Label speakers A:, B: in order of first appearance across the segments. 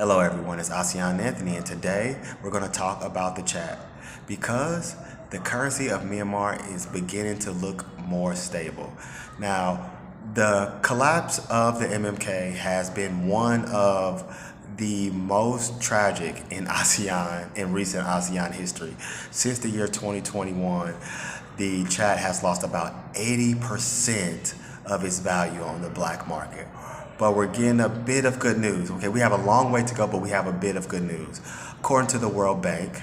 A: Hello everyone, it's ASEAN Anthony, and today we're going to talk about the chat because the currency of Myanmar is beginning to look more stable. Now, the collapse of the MMK has been one of the most tragic in ASEAN, in recent ASEAN history. Since the year 2021, the chat has lost about 80% of its value on the black market. But we're getting a bit of good news. Okay, we have a long way to go, but we have a bit of good news. According to the World Bank,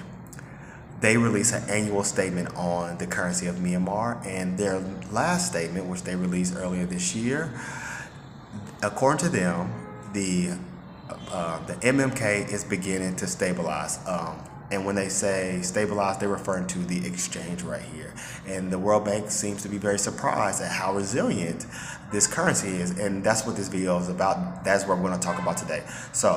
A: they released an annual statement on the currency of Myanmar, and their last statement, which they released earlier this year, according to them, the MMK is beginning to stabilize. And when they say stabilize, they're referring to the exchange rate here. And the World Bank seems to be very surprised at how resilient this currency is. And that's what this video is about. That's what we're going to talk about today. So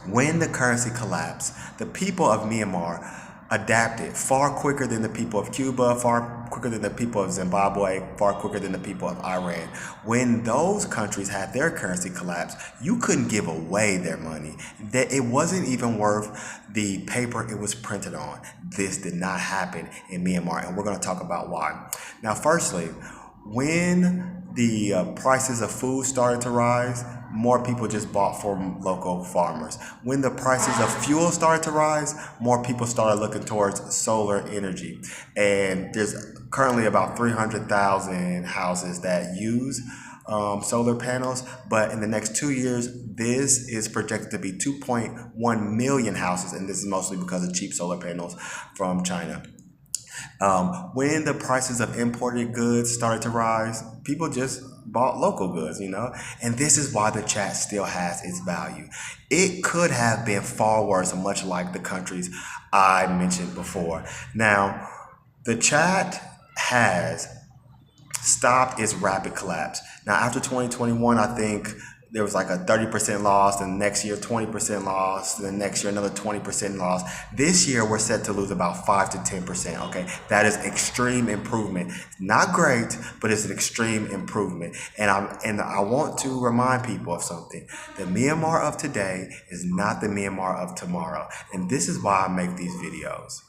A: when the currency collapsed, the people of Myanmar adapted far quicker than the people of Cuba, far quicker than the people of Zimbabwe, far quicker than the people of Iran. When those countries had their currency collapse, you couldn't give away their money. It wasn't even worth the paper it was printed on. This did not happen in Myanmar, and we're going to talk about why. Now, firstly, when the prices of food started to rise, more people just bought from local farmers. When the prices of fuel started to rise, more people started looking towards solar energy. And there's currently about 300,000 houses that use solar panels, but in the next 2 years, this is projected to be 2.1 million houses, and this is mostly because of cheap solar panels from China. When the prices of imported goods started to rise, people just bought local goods, and this is why the chat still has its value. It could have been far worse, much like the countries I mentioned before. Now, the chat has stopped its rapid collapse. Now, after 2021, I think there was like a 30% loss, and next year 20% loss, and the next year another 20% loss. This year we're set to lose about 5 to 10%. Okay, that is extreme improvement. Not great, but it's an extreme improvement. And I want to remind people of something. The Myanmar of today is not the Myanmar of tomorrow, and this is why I make these videos.